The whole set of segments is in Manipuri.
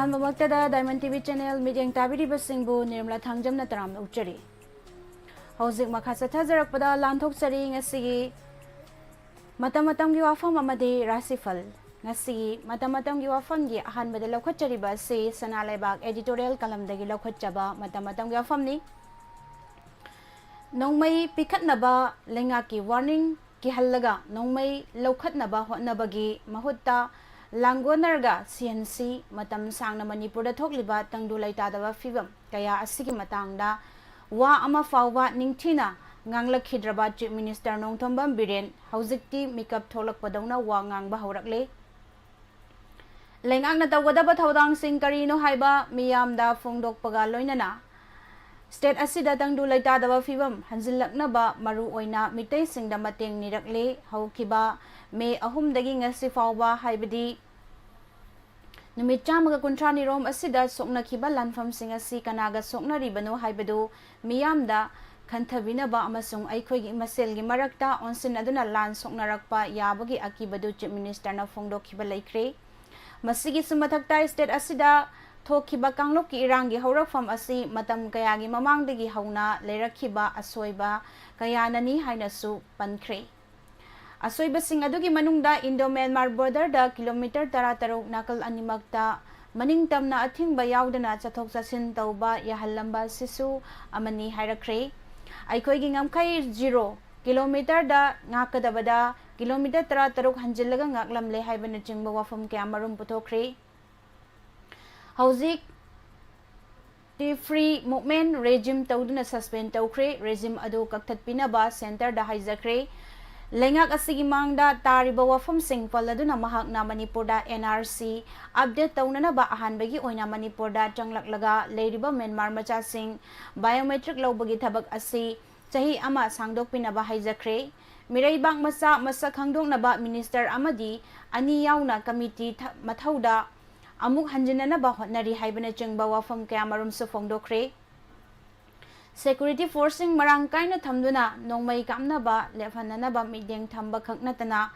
Ahamamaktada Diamond TV channel meeting tabiri basingbu Nirmala Thangjamna taramna uchari. Hauzik makasa thajarakpada lanthokchari ngasi Matam-matamgi Wapham amadi Rashi Phal. Ngasi Matam-matamgi Wapham gi ahanbada laukhatchariba se Sanalaibak editorial kalamdagi laukhatchaba Matam-matamgi Wapham ni Nongmai pikhatnaba lengaki warning ki hallaga nongmai laukhatnaba hotnabagi mahutta Langonarga CNC matam sang na Manipurda thokliba tangdu laitadaba fibam kaya asigi matangda wa ama fawba ningthina nganglakhidraba Chief Minister Nongthombam Biren haujikti makeup tholakpadawna wa ngangba haurakle lengakna tawgadaba thodang sing karino haiba miyamda phongdokpaga loinana state asida tangdu laitadaba fibam hanjillaknaba maru oina mitei singda mateng nirakle haukiba me ahumdagi ngasi fawba haibadi Numit chamaga kuntrani rom asida sokna kiba lanfam singasi kanaga sokna ribano haibadu miyamda kanthabinaba amasung aikhoigi maselgi marakta onsin aduna lan sokna rakpa yabagi akibadu Chief Minister na phongdokhiba laikre masigi sumathakta state asida thokiba kangloki irangi haurakfam asi matam kayagi mamangdagi hauna leirakhiba asoiba kayanani hainasu pankre Asoiba sing adugi manungda Indo-Myanmar border da kilometer 13 nakal animakta maningtam na athingba yaudana chathok chasin tauba yahallamba sisu amani hairakre aikhoigi ngamkai 0 kilometer da ngakadabada kilometer 13 hanjillaga ngaklamle haibana chingba wafam kyamarum puthokre hauzik the free movement regime tauduna suspend tawkre regime adu kakthatpinaba center da haijakre Lengak asigi mangda tariba wafam sing paladuna mahakna Manipurda NRC update taunana ba ahanbagi oina Manipurda changlak leiriba Myanmar macha sing biometric lawbagi thabak asi chahi ama sangdokpina ba haijakre miraibang masa khangdokna ba minister amadi ani yauna committee mathauda amuk hanjinana ba hotnari haibana chingba wafam kyamarum su phongdokre Security forcing marang kaina thamduna nongmai kamna ba lefhanana ba mideng thamba khaknatana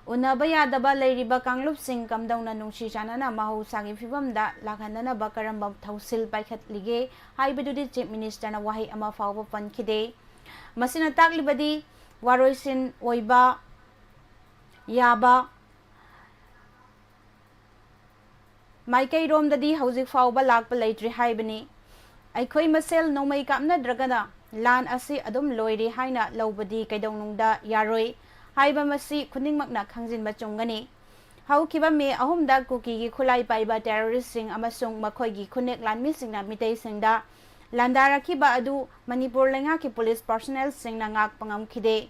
unaba yadaba leiriba kanglup sing kamdauna nungsi chanana mahusagi fibamda lakhanana ba karamba thausil paikhatlige haibedudi Chief Minister na wahi ama fawba pankhide masina taklibadi waroisin oiba yaba maikai romdadi haujik fawba lakpa leitri haibani Aikhoi masel nomai kamna dragana lan asi adum loiri haina lobadi kaidongnungda yaroi haiba masi khuningmakna khangjinba chungani haukiba me ahumda kuki gi khulai paiba terrorist sing amasung makhoigi khunek lanmi singna mitei singda landarakhiba adu Manipur lenga ki police personnel singna ngak pangam khide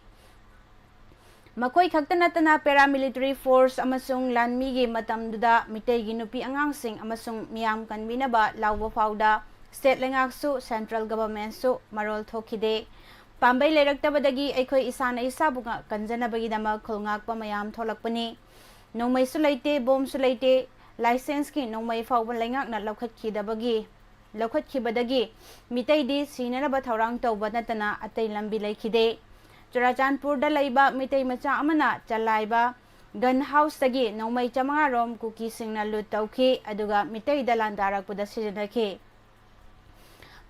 makoi khaktanatana paramilitary force amasung lanmi gi matamduda mitei gi nupi angang sing amasung miyam kanbinaba lawba fauda State lengaksu central government su marol thokide pambai leraktabadagi aikhoi isana isabunga kanjanabagi dama khulngakpa mayam tholakpani nongmai su leite bom su leite license ki nongmai fawba lengakna lokhatkibadagi mitei di sinaraba thaurang tawba natana atai lambi laikhide Churachandpur da laiba mitei macha amana chalaiba gun house tagi nongmai chamanga rom kuki singna lut tawki aduga mitei dalandarak puda sijanakhe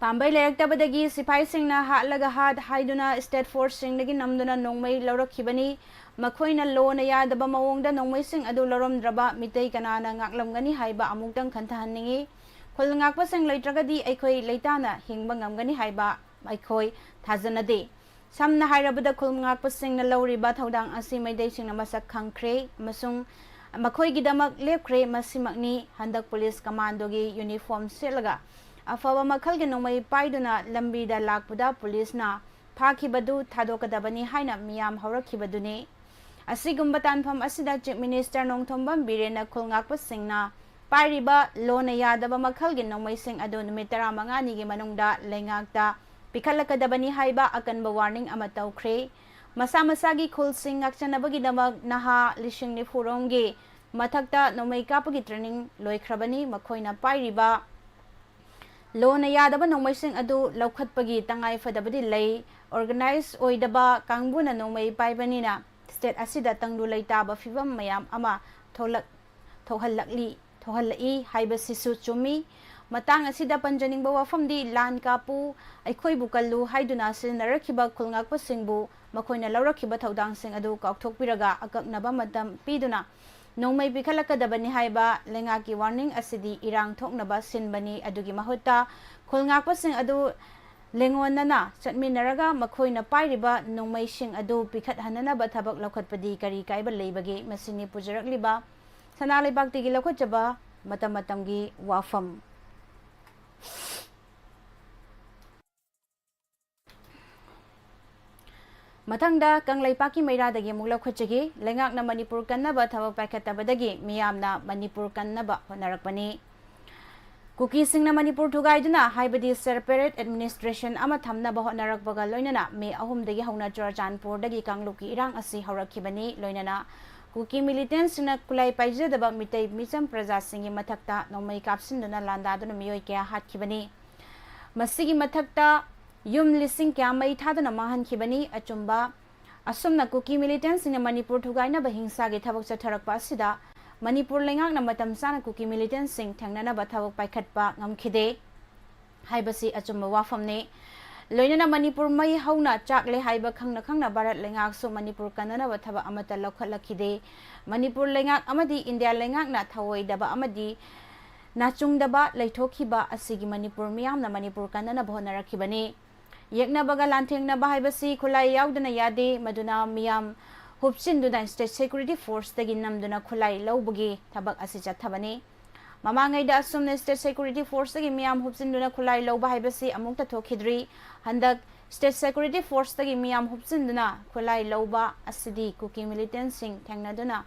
Pambai leraktabadagi sipai singna hatlaga hat haiduna state force singnagi namduna nongmai laurakhibani makhoina lona yadaba mawongda nongmai sing adu loromdraba mitei kanana ngaklamgani haiba amuktang khanthahanningi khulngakpa sing leitragadi aikhoi leitana hingba ngamgani haiba aikhoi thajanade samna hairabada khulngakpa singna lauriba thodang asi maidei singna masak khangkhre amasung makhoigidamak lepkhre masimakni handak police commando gi uniform selaga Afaba makhalgi nongmai paiduna lambida lakpuda police na phakibadu thadokadabani haina miyam haurakibaduni asigumba tanpham asida Chief Minister Nongthombam Birena khulngakpa singna pairiba lona yadaba makhalgi nongmai sing adu numit 15 ni gi manungda lengakta pikhalakadabani haiba akanba warning ama tawkhre masa-masagi khul sing ngakchanabagi damak naha lishing ni furonggi mathakta nongmai kapagi training loikhrabani makhoina pairiba Lona yadaba nongmai sing adu laukhatpagi tangai fadabadi lei organize oidaba kangbuna nongmai paibanina state asida tangdu leitaba fibam mayam ama tholak thohallakli thohalai haibasisu chumi matang asida panjaningba wafamdi lan kapu aikhoibu kallu haiduna sinarakiba khulngakpa singbu makoina laurakiba thodang sing adu kaukthokpiraga akaknaba matam piduna nongmai pikhalakadabani haiba lengaki warning asidi irang thoknaba sinbani adugi mahutta khulngakpa sing adu lengonana chatminaraga makoina pairiba nongmai sing adu pikhat hananaba thabak lokhatpadi kari kaiba leibage masini pujarakliba sanalibakti gi lokhatjaba matam matamgi wafam Matangda Kanglaipa ki Mairada gi mugla khwachagi lengak na Manipur kannaba thabak paikhatabadagi miyamna Manipur kannaba honarakpani Kuki sing na Manipur thugaiduna haibadi separate administration ama thamnaba honarakbaga loinana me ahumdagi hauna Churachandpur dagi Kangluki irang asi haurakibani loinana Kuki militants na kulai paijadaba mitai micham praja singi mathakta nomai kapsinduna landaduna miyoi kya hatkibani Masigi mathakta Yum lising kya mai thadana mahan khibani achumba asumna Kuki militants in Manipur thugaina bahingsa ge thabak chatharakpa asida Manipur lengak na matam sana Kuki militants sing thangnana ba thabak paikhatpa ngamkhide haibasi achumba wafamne loinana Manipur mai hauna chakle haiba khangna Bharat lengak so Manipur kanana ba thaba amata lokhalakide Manipur lengak amadi India lengak na thawoi daba amadi nachungdaba leithokhiba asigi Manipur miyamna Manipur kanana bhonarakibani Yekna baga lantheng na bahay basi khulai yaudana yade maduna miyam hupsinduna state security force tagi namduna khulai lawbagi thabak asi chathabani mamangai da asumna state security force tagi miyam hupsinduna khulai lawba hay basi amukta thokhidri handak state security force tagi miyam hupsinduna khulai lawba asidi Kuki militant sing thangnaduna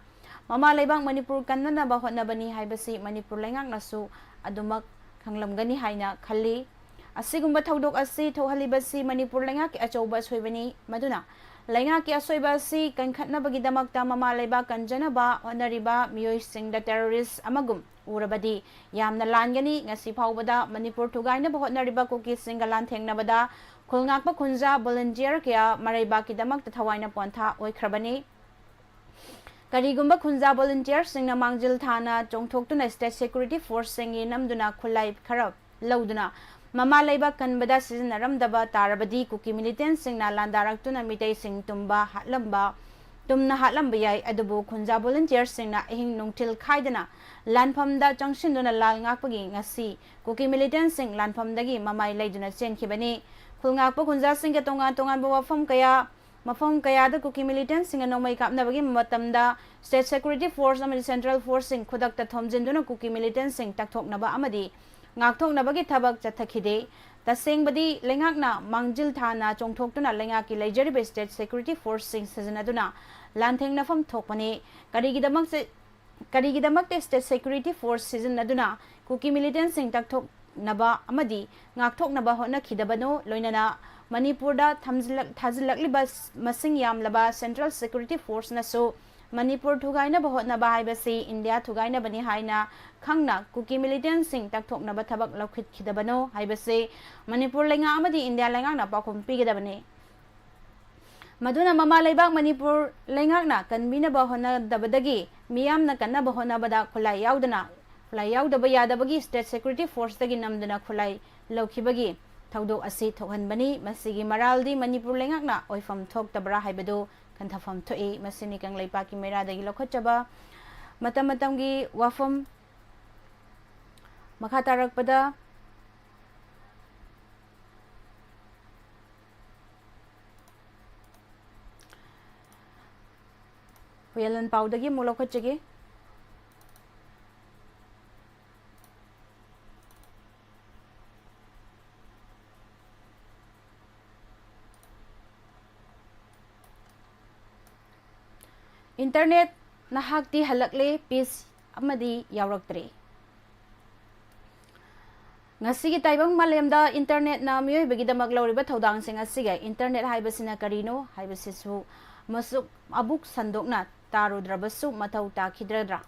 mama leibang Manipur kannana ba hotnabani hay basi Manipur lengak nasu adumak khanglamgani haina khalli Asigumba thaudok asi thohalibasi Manipur lengaki achauba soibani maduna lengaki asoibasi kankhatnabagi damakta mama leiba kanjanaba honariba miyoi singda terrorist amagum urabadi yamna langani ngasi phawbada Manipur thugaina ba honariba Kuki singa lanthengnabada khulngakpa khunja volunteer kya maraiba ki damakta thawaina pontha oikhrabani Karigumba khunja volunteer singna mangjil thana chongthoktuna state security force singi namduna khulai kharab lauduna Mama leiba kanbada sizinaramdaba tarabadi Kuki militant sing na landaraktuna mitai sing tumna hatlamba yai adubu khunja volunteer sing na ehing nungtil khaidana lanphamda changshinduna lal ngakpagi ngasi Kuki militant sing lanphamdagi mamai leiduna chenkhibani khulngakpa khunja sing ka tongan ba mafam kaya da Kuki militant sing nomai kapnabagi matamda state security force amadi central force sing khudakta thomjinduna Kuki militant sing takthoknaba amadi ngakthoknabagi thabak chathakide tasengbadi lengakna mangjil thana chongthoktuna lengaki leijaribe state security force sing sajanaduna lanthengnafam thokpani karigidamak state security force sajanaduna Kuki militant sing takthoknaba amadi ngakthoknaba honakhidabano loinana Manipurda thajilakliba masing yamlaba central security force naso Manipur thugaina bahotna bahai basi India thugaina bani haina khangna Kuki militant sing takthokna ba thabak lokhit khidabano haibase Manipur lenga amadi India lenga na pakhum pigedabane maduna mama leibak Manipur lenga na kanbina bahona dabadagi miyamna kanna bahona bada khulai yaudaba yadabagi state security force tagi namduna khulai lokhibagi thaudok asi thokhanbani masigi maraldi Manipur lenga na oifam thoktabra haibadu Kanthafam thoi masini Kanglaipa ki Mairada gi lokhatjaba matam matamgi wafam makha tarakpada huyalan paudagi mu lokhatjage Internet nahakti halakle peace amadi yawraktre ngasigi taibang malemda internet na miyoy begidamak lawriba thodang sing asiga internet haibasina karino haibasisu masuk abuk sandokna tarudrabasu mathau takhidradra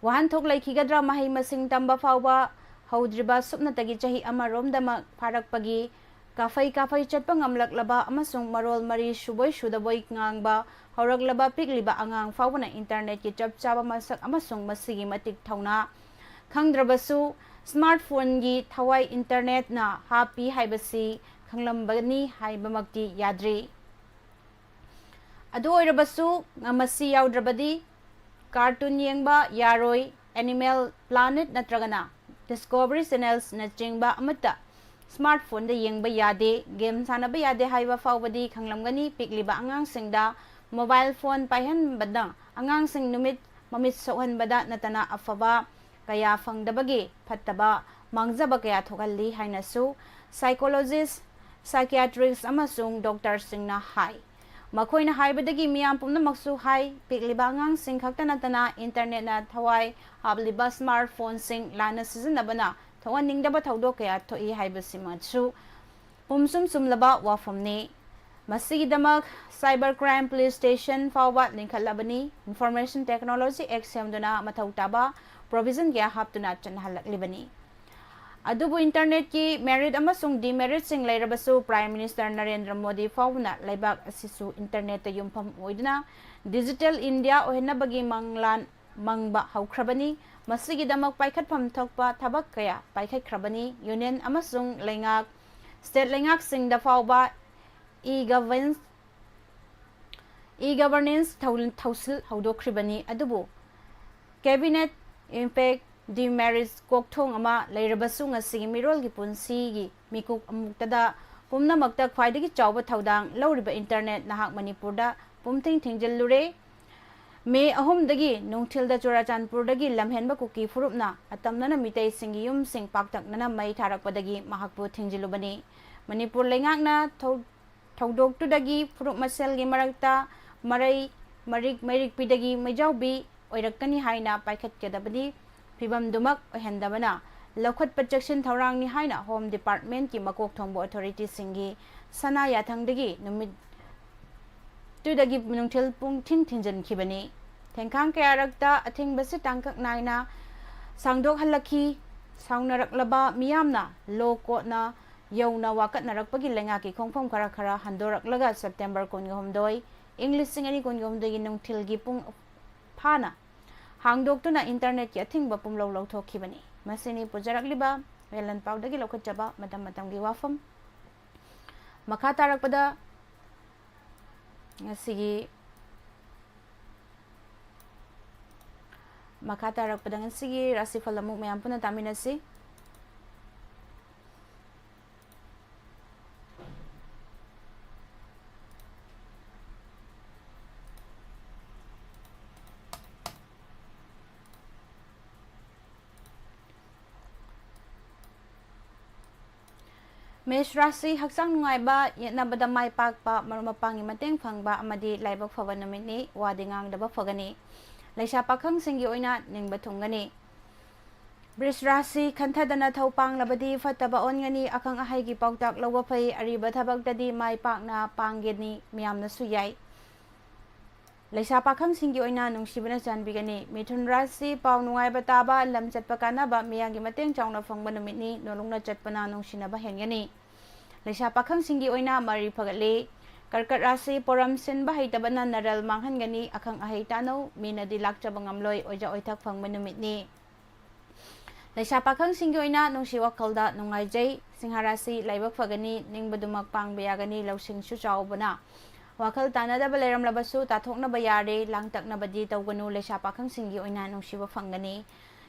wahan thok laikhigadra mahai masing tamba fawba haudriba supnatagi chahi amaromdama pharakpagi kafai chatpa ngamlaklaba amasung marol mari suboi sudaboi ngangba horaglaba pigliba angang fawna internet ki chapchaba masak amasung masigi matik thauna ꯈꯪꯗ꯭ꯔꯕꯁꯨ ꯁ꯭ꯃꯥꯔꯠꯐꯣꯟꯒꯤ ꯊꯋꯥꯏ ꯏꯟꯇꯔꯅꯦꯠꯅ ꯍꯥꯞꯄꯤ ꯍꯥꯏꯕꯁꯤ ꯈꯪꯂꯝꯕꯅꯤ ꯍꯥꯏꯕꯃꯛꯇꯤ ꯌꯥꯗ꯭ꯔꯤ꯫ ꯑꯗꯨ ꯑꯣꯏꯔꯕꯁꯨ ꯃꯁꯤ ꯌꯥꯎꯗ꯭ꯔꯕꯗꯤ ꯀꯥꯔꯇꯨꯟ ꯌꯦꯡꯕ ꯌꯥꯔꯣꯏ, ꯑꯦꯅꯤꯃꯦꯜ ꯄ꯭ꯂꯥꯅꯦꯠ ꯅꯠꯇ꯭ꯔꯒꯅ ꯗꯤꯁꯀꯣꯚꯔꯤ ꯆꯦꯅꯦꯜꯁꯅꯆꯤꯡꯕ ꯑꯃꯠꯇ ꯁ꯭ꯃꯥꯔꯠꯐꯣꯟꯗ ꯌꯦꯡꯕ ꯌꯥꯗꯦ, ꯒꯦꯝ ꯁꯥꯟꯅꯕ ꯌꯥꯗꯦ ꯍꯥꯏꯕ ꯐꯥꯎꯕꯗꯤ ꯈꯪꯂꯝꯒꯅꯤ꯫ ꯄꯤꯛꯂꯤꯕ ꯑꯉꯥꯡꯁꯤꯡꯗ ꯃꯣꯕꯥꯏꯜ ꯐꯣꯟ ꯄꯥꯏꯍꯟꯕꯅ ꯑꯉꯥꯡꯁꯤꯡ ꯃꯃꯤꯠ ꯁꯣꯛꯍꯟꯕꯗ ꯅꯠꯇꯅ ꯑꯐꯕ ꯀꯌꯥ ꯐꯪꯗꯕꯒꯤ ꯐꯠꯇꯕ ꯃꯥꯡꯖꯕ ꯀꯌꯥ ꯊꯣꯛꯍꯜꯂꯤ ꯍꯥꯏꯅꯁꯨ ꯁꯥꯏꯀꯣꯂꯣꯖꯤꯁ, ꯁꯥꯏꯀꯤꯌꯥꯇ꯭ꯔꯤꯁ ꯑꯃꯁꯨꯡ ꯗꯣꯛꯇꯔꯁꯤꯡꯅ ꯍꯥꯏ꯫ ꯃꯈꯣꯏꯅ ꯍꯥꯏꯕꯗꯒꯤ ꯃꯤꯌꯥꯝ ꯄꯨꯝꯅꯃꯛꯁꯨ ꯍꯥꯏ, ꯄꯤꯛꯂꯤꯕ ꯑꯉꯥꯡꯁꯤꯡ ꯈꯛꯇ ꯅꯠꯇꯅ ꯏꯟꯇꯔꯅꯦꯠꯅ ꯊꯋꯥꯏ ꯍꯥꯞꯂꯤꯕ ꯁ꯭ꯃꯥꯔꯠꯐꯣꯟꯁꯤꯡ ꯂꯥꯟꯅ ꯁꯤꯖꯤꯟꯅꯕꯅ ꯊꯣꯛꯍꯟꯅꯤꯡꯗꯕ ꯊꯧꯗꯣꯛ ꯀꯌꯥ ꯊꯣꯛꯏ ꯍꯥꯏꯕꯁꯤꯃꯁꯨ ꯄꯨꯝꯁꯨꯝ ꯆꯨꯝꯂꯕ ꯋꯥꯐꯝꯅꯤ꯫ ꯃꯁꯤꯒꯤꯗꯃꯛ ꯁꯥꯏꯕꯔ ꯀ꯭ꯔꯥꯏꯝ ꯄꯨꯂꯤꯁ ꯁ꯭ꯇꯦꯁꯟ ꯐꯥꯎꯕ ꯂꯤꯡꯈꯠꯂꯕꯅꯤ꯫ ꯏꯟꯐꯣꯔꯃꯦꯁꯟ ꯇꯦꯛꯅꯣꯂꯣꯖꯤ ꯑꯦꯛ ꯁꯦꯝꯗꯨꯅ ꯃꯊꯧ ꯇꯥꯕ ꯄ꯭ꯔꯣꯚꯤꯖꯟ ꯀꯌꯥ ꯍꯥꯞꯇꯨꯅ ꯆꯠꯅꯍꯜꯂꯛꯂꯤꯕꯅꯤ꯫ ꯑꯗꯨꯕꯨ ꯏꯟꯇꯔꯅꯦꯠꯀꯤ ꯃꯦꯔꯤꯠ ꯑꯃꯁꯨꯡ ꯗꯤꯃꯦꯔꯤꯠꯁꯤꯡ ꯂꯩꯔꯕꯁꯨ ꯄ꯭ꯔꯥꯏꯝ ꯃꯤꯅꯤꯁꯇꯔ ꯅꯔꯦꯟꯗ꯭ꯔ ꯃꯣꯗꯤ ꯐꯥꯎꯕꯅ ꯂꯩꯕꯥꯛ ꯑꯁꯤꯁꯨ ꯏꯟꯇꯔꯅꯦꯠꯇ ꯌꯨꯝꯐꯝ ꯑꯣꯏꯗꯨꯅ ꯗꯤꯖꯤꯇꯦꯜ ꯏꯟꯗꯤꯌꯥ ꯑꯣꯏꯍꯟꯅꯕꯒꯤ ꯃꯪꯂꯥꯟ ꯃꯪꯕ ꯍꯧꯈ꯭ꯔꯕꯅꯤ꯫ ꯃꯁꯤꯒꯤꯗꯃꯛ ꯄꯥꯏꯈꯠꯐꯝ ꯊꯣꯛꯄ ꯊꯕꯛ ꯀꯌꯥ ꯄꯥꯏꯈꯠꯈ꯭ꯔꯕꯅꯤ꯫ ꯌꯨꯅꯤꯌꯟ ꯑꯃꯁꯨꯡ ꯁ꯭ꯇꯦꯠ ꯂꯩꯉꯥꯛꯁꯤꯡꯗ ꯐꯥꯎꯕ ꯏ-ꯒꯕꯔꯅꯦꯟꯁ ꯊꯧꯁꯤꯜ ꯍꯧꯗꯣꯛꯈ꯭ꯔꯤꯕꯅꯤ꯫ ꯑꯗꯨꯕꯨ ꯀꯦꯕꯤꯅꯦꯠ ꯏꯝꯄꯦꯛ ꯗꯤꯃꯦꯔꯤꯠꯁ ꯀꯣꯛꯊꯣꯡ ꯑꯃ ꯂꯩꯔꯕꯁꯨ ꯉꯁꯤꯒꯤ ꯃꯤꯔꯣꯜꯒꯤ ꯄꯨꯟꯁꯤꯒꯤ ꯃꯤꯀꯨꯞ ꯑꯃꯨꯛꯇꯗ ꯄꯨꯝꯅꯃꯛꯇ ꯈ꯭ꯋꯥꯏꯗꯒꯤ ꯆꯥꯎꯕ ꯊꯧꯗꯥꯡ ꯂꯧꯔꯤꯕ ꯏꯟꯇꯔꯅꯦꯠ ꯅꯍꯥꯛ ꯃꯅꯤꯄꯨꯔꯗ ꯄꯨꯝꯊꯤꯡ ꯊꯤꯡꯖꯤꯜꯂꯨꯔꯦ꯫ ꯃꯦ 3ꯗꯒꯤ ꯅꯨꯡꯊꯤꯜꯗ ꯆꯨꯔꯥꯆꯥꯟꯄꯨꯔꯗꯒꯤ ꯂꯝꯍꯦꯟꯕ ꯀꯨꯀꯤ ꯐꯨꯔꯨꯞꯅ ꯑꯇꯝꯅꯅ ꯃꯤꯇꯩꯁꯤꯡꯒꯤ ꯌꯨꯝꯁꯤꯡ ꯄꯥꯛꯇꯛꯅꯅ ꯃꯩ ꯊꯥꯔꯛꯄꯗꯒꯤ ꯃꯍꯥꯛꯄꯨ ꯊꯤꯡꯖꯤꯜꯂꯨꯕꯅꯤ꯫ ꯃꯅꯤꯄꯨꯔ ꯂꯩꯉꯥꯛꯅ ꯊꯧꯗꯣꯛꯇꯨꯗꯒꯤ ꯐꯨꯔꯨꯞ ꯃꯁꯦꯜꯒꯤ ꯃꯔꯛꯇ ꯃꯩꯔꯤꯛꯄꯤꯗꯒꯤ ꯃꯩꯖꯥꯎꯕꯤ ꯑꯣꯏꯔꯛꯀꯅꯤ ꯍꯥꯏꯅ ꯄꯥꯈꯠꯀꯗꯕꯗꯤ ꯐꯤꯚꯝꯗꯨꯃꯛ ꯑꯣꯏꯍꯟꯗꯕꯅ ꯂꯧꯈꯠꯄ ꯆꯦꯛꯁꯤꯟ ꯊꯧꯔꯥꯡꯅꯤ ꯍꯥꯏꯅ ꯍꯣꯝ ꯗꯤꯄꯥꯔꯠꯃꯦꯟꯠꯀꯤ ꯃꯀꯣꯛ ꯊꯣꯡꯕ ꯑꯣꯊꯣꯔꯤꯇꯤꯁꯤꯡꯒꯤ ꯁꯅꯥ ꯌꯥꯊꯪꯗꯒꯤ ꯅꯨꯃꯤꯠꯇꯨꯗꯒꯤ ꯅꯨꯡꯊꯤꯜ ꯄꯨꯡꯊꯤꯡ ꯊꯤꯡꯖꯤꯟꯈꯤꯕꯅꯤ꯫ ꯊꯦꯡꯈꯥꯡ ꯀꯌꯥꯔꯛꯇ ꯑꯊꯤꯡꯕꯁꯤ ꯇꯥꯡꯀꯛ ꯅꯥꯏꯅ ꯁꯥꯡꯗꯣꯛꯍꯜꯂꯛꯈꯤ꯫ ꯁꯥꯎꯅꯔꯛꯂꯕ ꯃꯤꯌꯥꯝꯅ ꯂꯣ ꯀꯣꯔꯠꯅ ꯌꯧꯅ ꯋꯥꯀꯠꯅꯔꯛꯄꯒꯤ ꯂꯩꯉꯥꯛꯀꯤ ꯈꯣꯡꯐꯝ ꯈꯔ ꯍꯟꯗꯣꯔꯛꯂꯒ ꯁꯦꯞꯇꯦꯝꯕꯔ 12, ꯏꯪ 2018ꯒꯤ ꯅꯨꯡꯊꯤꯜꯒꯤ ꯄꯨꯡ ꯐꯥꯅ ꯍꯥꯡꯗꯣꯛꯇꯨꯅ ꯏꯟꯇꯔꯅꯦꯠꯀꯤ ꯑꯊꯤꯡꯕ ꯄꯨꯝꯂꯧ ꯂꯧꯊꯣꯛꯈꯤꯕꯅꯤ꯫ ꯃꯁꯤꯅꯤ ꯄꯨꯖꯔꯛꯂꯤꯕ ꯃꯦꯂꯟꯄꯥꯎꯗꯒꯤ ꯂꯧꯈꯠꯆꯕ ꯃꯇꯝꯒꯤ ꯋꯥꯐꯝ꯫ ꯃꯈꯥ ꯇꯥꯔꯛꯄꯗ ꯉꯁꯤꯒꯤ ꯔꯥꯁꯤꯐꯜ ꯑꯃꯨꯛ ꯃꯌꯥꯝ ꯄꯨꯟꯅ ꯇꯥꯃꯤꯟꯅꯁꯤ꯫ ꯃꯦꯁ ꯔꯥꯁꯤ ꯍꯛꯆꯥꯡ ꯅꯨꯡꯉꯥꯏꯕ, ꯌꯦꯠꯅꯕꯗ ꯃꯥꯏ ꯄꯥꯛꯄ, ꯃꯔꯨꯞ ꯃꯄꯥꯡꯒꯤ ꯃꯇꯦꯡ ꯐꯪꯕ ꯑꯃꯗꯤ ꯂꯥꯏꯕꯛ ꯐꯕ ꯅꯨꯃꯤꯠꯅꯤ꯫ ꯋꯥꯗꯤ ꯉꯥꯡꯗꯕ ꯐꯒꯅꯤ꯫ ꯂꯩꯁꯥ ꯄꯥꯈꯪꯁꯤꯡꯒꯤ ꯑꯣꯏꯅ ꯅꯤꯡꯕ ꯊꯨꯡꯒꯅꯤ꯫ ꯕ꯭ꯔꯤꯖ ꯔꯥꯁꯤ ꯈꯟꯊꯗꯅ ꯊꯧ ꯄꯥꯡꯂꯕꯗꯤ ꯐꯠꯇꯕ ꯑꯣꯟꯒꯅꯤ꯫ ꯑꯈꯪ ꯑꯍꯩꯒꯤ ꯄꯥꯎꯇꯥꯛ ꯂꯧꯕ ꯐꯩ꯫ ꯑꯔꯤꯕ ꯊꯕꯛꯇꯗꯤ ꯃꯥꯏ ꯄꯥꯛꯅ ꯄꯥꯡꯒꯅꯤ꯫ ꯃꯤꯌꯥꯝꯅꯁꯨ ꯌꯥꯏ꯫ ꯂꯩꯁꯥ ꯄꯥꯈꯪꯁꯤꯡꯒꯤ ꯑꯣꯏꯅ ꯅꯨꯡꯁꯤꯕꯅ ꯆꯥꯟꯕꯤꯒꯅꯤ꯫ ꯃꯤꯊꯨꯟ ꯔꯥꯁꯤ ꯄꯥꯎ ꯅꯨꯡꯉꯥꯏꯕ ꯇꯥꯕ, ꯂꯝ ꯆꯠꯄ ꯀꯥꯟꯅꯕ, ꯃꯤꯌꯥꯝꯒꯤ ꯃꯇꯦꯡ ꯆꯥꯎꯅ ꯐꯪꯕ ꯅꯨꯃꯤꯠꯅꯤ꯫ ꯅꯣꯂꯨꯛꯅ ꯆꯠꯄꯅ ꯅꯨꯡꯁꯤꯅꯕ ꯍꯦꯟꯒꯅꯤ꯫ ꯂꯩꯁꯥ ꯄꯥꯈꯪꯁꯤꯡꯒꯤ ꯑꯣꯏꯅ ꯃꯔꯤ ꯐꯒꯠꯂꯤ꯫ ꯀꯔꯀꯠ ꯔꯥꯁꯤ ꯄꯣꯔꯝ ꯁꯤꯟꯕ ꯍꯩꯇꯕꯅ ꯅꯔꯜ ꯃꯥꯡꯍꯟꯒꯅꯤ꯫ ꯑꯈꯪ ꯑꯍꯩ ꯇꯥꯟꯅꯧ, ꯃꯤꯅꯗꯤ ꯂꯥꯛꯆꯕ ꯉꯝꯂꯣꯏ꯫ ꯑꯣꯏꯖ ꯑꯣꯏꯊꯛ ꯐꯪꯕ ꯅꯨꯃꯤꯠꯅꯤ꯫ ꯂꯩꯁꯥ ꯄꯥꯈꯪꯁꯤꯡꯒꯤ ꯑꯣꯏꯅ ꯅꯨꯡꯁꯤ ꯋꯥꯈꯜꯗ ꯅꯨꯡꯉꯥꯏꯖꯩ꯫ ꯁꯤꯡꯍ ꯔꯥꯁꯤ ꯂꯥꯏꯕꯛ ꯐꯒꯅꯤ꯫ ꯅꯤꯡꯕꯗꯨꯃꯛ ꯄꯥꯡꯕ ꯌꯥꯒꯅꯤ꯫ ꯂꯧꯁꯤꯡꯁꯨ ꯆꯥꯎꯕꯅ ꯋꯥꯈꯜ ꯇꯥꯟꯅꯗꯕ ꯂꯩꯔꯝꯂꯕꯁꯨ ꯇꯥꯊꯣꯛꯅꯕ ꯌꯥꯔꯦ꯫ ꯂꯥꯡꯇꯛꯅꯕꯗꯤ ꯇꯧꯒꯅꯨ꯫ ꯂꯩꯁꯥ ꯄꯥꯈꯪꯁꯤꯡꯒꯤ ꯑꯣꯏꯅ ꯅꯨꯡꯁꯤꯕ ꯐꯪꯒꯅꯤ꯫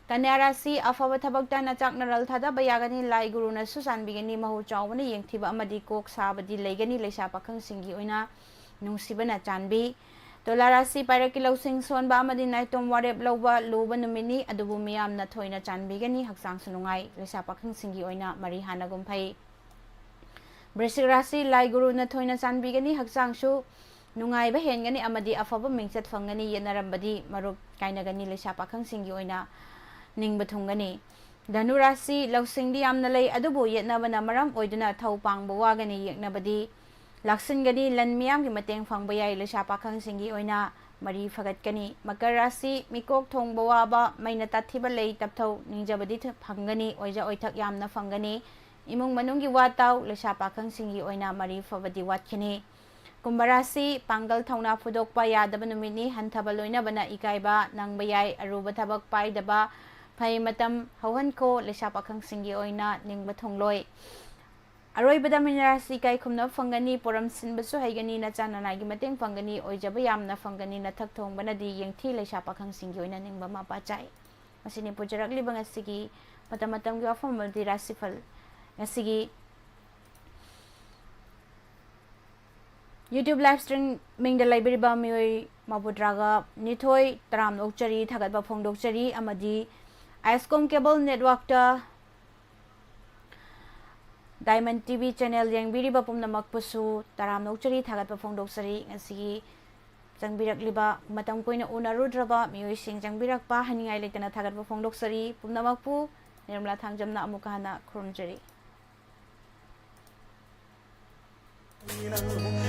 ꯀꯟꯌꯥ ꯔꯥꯁꯤ ꯑꯐꯕ ꯊꯕꯛꯇ ꯅꯆꯥꯛ ꯅꯔꯜ ꯊꯥꯗꯕ ꯌꯥꯒꯅꯤ꯫ ꯂꯥꯏ ꯒꯨꯔꯨꯅꯁꯨ ꯆꯥꯟꯕꯤꯒꯅꯤ꯫ ꯃꯍꯧ ꯆꯥꯎꯕꯅ ꯌꯦꯡꯊꯤꯕ ꯑꯃꯗꯤ ꯀꯣꯛ ꯁꯥꯕꯗꯤ ꯂꯩꯒꯅꯤ꯫ ꯂꯩꯁꯥ ꯄꯥꯈꯪꯁꯤꯡꯒꯤ ꯑꯣꯏꯅ ꯅꯨꯡꯁꯤꯕꯅ ꯆꯥꯟꯕꯤ꯫ ꯇꯨꯂꯥ ꯔꯥꯁꯤ ꯄꯥꯏꯔꯛꯀꯤ ꯂꯧꯁꯤꯡ ꯁꯣꯟꯕ ꯑꯃꯗꯤ ꯅꯥꯏꯇꯣꯝ ꯋꯥꯔꯦꯞ ꯂꯧꯕ ꯂꯨꯕ ꯅꯨꯃꯤꯠꯅꯤ꯫ ꯑꯗꯨꯕꯨ ꯃꯤꯌꯥꯝꯅ ꯊꯣꯏꯅ ꯆꯥꯟꯕꯤꯒꯅꯤ꯫ ꯍꯛꯆꯥꯡꯁꯨ ꯅꯨꯡꯉꯥꯏ꯫ ꯂꯩꯁꯥ ꯄꯥꯈꯪꯁꯤꯡꯒꯤ ꯑꯣꯏꯅ ꯃꯔꯤ ꯍꯥꯟꯅꯒꯨꯝ ꯐꯩ꯫ ꯕ꯭ꯔꯤꯁꯤꯛ ꯔꯥꯁꯤ ꯂꯥꯏ ꯒꯨꯔꯨꯅ ꯊꯣꯏꯅ ꯆꯥꯟꯕꯤꯒꯅꯤ꯫ ꯍꯛꯆꯥꯡꯁꯨ ꯅꯨꯡꯉꯥꯏꯕ ꯍꯦꯟꯒꯅꯤ ꯑꯃꯗꯤ ꯑꯐꯕ ꯃꯤꯡꯆꯠ ꯐꯪꯒꯅꯤ꯫ ꯌꯦꯠꯅꯔꯝꯕꯗꯤ ꯃꯔꯨꯞ ꯀꯥꯏꯅꯒꯅꯤ꯫ ꯂꯩꯁꯥ ꯄꯥꯈꯪꯁꯤꯡꯒꯤ ꯑꯣꯏꯅ ꯅꯤꯡꯕ ꯊꯨꯡꯒꯅꯤ꯫ ꯙꯅꯨ ꯔꯥꯁꯤ ꯂꯧꯁꯤꯡꯗꯤ ꯌꯥꯝꯅ ꯂꯩ, ꯑꯗꯨꯕꯨ ꯌꯦꯠꯅꯕꯅ ꯃꯔꯝ ꯑꯣꯏꯗꯨꯅ ꯊꯧ ꯄꯥꯡꯕ ꯋꯥꯒꯅꯤ꯫ ꯌꯦꯛꯅꯕꯗꯤ ꯂꯥꯛꯁꯤꯟꯒꯅꯤ꯫ ꯂꯟ ꯃꯤꯌꯥꯝꯒꯤ ꯃꯇꯦꯡ ꯐꯪꯕ ꯌꯥꯏ꯫ ꯂꯩꯁꯥ ꯄꯥꯈꯪꯁꯤꯡꯒꯤ ꯑꯣꯏꯅ ꯃꯔꯤ ꯐꯒꯠꯀꯅꯤ꯫ ꯃꯀꯔ ꯔꯥꯁꯤ ꯃꯤꯀꯣꯛ ꯊꯣꯡꯕ ꯋꯥꯕ, ꯃꯩꯅ ꯇꯥꯊꯤꯕ ꯂꯩ ꯇꯞꯊꯧ, ꯅꯤꯡꯖꯕꯗꯤ ꯐꯪꯒꯅꯤ꯫ ꯑꯣꯏꯖ ꯑꯣꯏꯊꯛ ꯌꯥꯝꯅ ꯐꯪꯒꯅꯤ꯫ ꯏꯃꯨꯡ ꯃꯅꯨꯡꯒꯤ ꯋꯥ ꯇꯥꯎ꯫ ꯂꯩꯁꯥ ꯄꯥꯈꯪꯁꯤꯡꯒꯤ ꯑꯣꯏꯅ ꯃꯔꯤ ꯐꯕꯗꯤ ꯋꯥꯠꯈꯤꯅꯤ꯫ ꯀꯨꯝꯚ ꯔꯥꯁꯤ ꯄꯥꯡꯒꯜ ꯊꯧꯅꯥ ꯐꯨꯗꯣꯛꯄ ꯌꯥꯗꯕ ꯅꯨꯃꯤꯠꯅꯤ꯫ ꯍꯟꯊꯕ ꯂꯣꯏꯅꯕꯅ ꯏꯀꯥꯏꯕ ꯅꯪꯕ ꯌꯥꯏ꯫ ꯑꯔꯨꯕ ꯊꯕꯛ ꯄꯥꯏꯗꯕ ꯐꯩ ꯃꯇꯝ ꯍꯧꯍꯟꯈꯣ ꯂꯩꯁꯥ ꯄꯥꯈꯪꯁꯤꯡꯒꯤ ꯑꯣꯏꯅ ꯅꯤꯡꯕ ꯊꯨꯡꯂꯣꯏ ꯑꯔꯣꯏꯕꯗ ꯃꯤꯅꯔꯥꯁꯤ ꯏꯀꯥꯏ ꯈꯨꯝꯅꯕ ꯐꯪꯒꯅꯤ ꯄꯣꯔꯝ ꯁꯤꯟꯕꯁꯨ ꯍꯩꯒꯅꯤ ꯅꯆꯥ ꯅꯅꯥꯏꯒꯤ ꯃꯇꯦꯡ ꯐꯪꯒꯅꯤ ꯑꯣꯏꯖꯕ ꯌꯥꯝꯅ ꯐꯪꯒꯅꯤ ꯅꯊꯛ ꯊꯣꯡꯕꯅꯗꯤ ꯌꯦꯡꯊꯤ ꯂꯩꯁꯥ ꯄꯥꯈꯪꯁꯤꯡꯒꯤ ꯑꯣꯏꯅ ꯅꯤꯡꯕ ꯃꯄꯥ ꯆꯥꯏ ꯃꯁꯤꯅꯤ ꯄꯨꯖꯔꯛꯂꯤꯕ ꯉꯁꯤꯒꯤ ꯃꯇꯝꯒꯤ ꯋꯥꯐꯝ ꯑꯃꯗꯤ ꯔꯥꯁꯤꯐꯜ ꯉꯁꯤꯒꯤ YouTube live streamingꯗ ꯂꯩꯕꯤꯔꯤꯕ ꯃꯤꯑꯣꯏ ꯃꯧꯗ꯭ꯔꯥꯒ ꯅꯤꯊꯣꯏ ꯇꯔꯥꯝꯅ ꯑꯣꯛꯆꯔꯤ ꯊꯥꯒꯠꯄ ꯐꯣꯡꯗꯣꯛꯆꯔꯤ ꯑꯃꯗꯤ ꯑꯥꯏꯁꯀꯣꯝ ꯀꯦꯕꯜ ꯅꯦꯠꯋꯥꯔꯛꯇ ꯗꯥꯏꯃꯟ TV ꯆꯦꯅꯦꯜ ꯌꯦꯡꯕꯤꯔꯤꯕ ꯄꯨꯝꯅꯃꯛꯄꯨꯁꯨ ꯇꯔꯥꯝꯅ ꯑꯣꯛꯆꯔꯤ ꯊꯥꯒꯠꯄ ꯐꯣꯡꯗꯣꯛꯆꯔꯤ ꯉꯁꯤꯒꯤ ꯆꯪꯕꯤꯔꯛꯂꯤꯕ ꯃꯇꯝ ꯀꯨꯏꯅ ꯎꯅꯔꯨꯗ꯭ꯔꯕ ꯃꯤꯑꯣꯏꯁꯤꯡ ꯆꯪꯕꯤꯔꯛꯄ ꯍꯥꯏꯅꯤꯡꯉꯥꯏ ꯂꯩꯇꯅ ꯊꯥꯒꯠꯄ ꯐꯣꯡꯗꯣꯛꯆꯔꯤ ꯄꯨꯝꯅꯃꯛꯄꯨ ꯅꯤꯔꯃꯂꯥ ꯊꯥꯡꯖꯝꯅ ꯑꯃꯨꯛꯀ ꯍꯟꯅ ꯈꯨꯔꯨꯝꯖꯔꯤ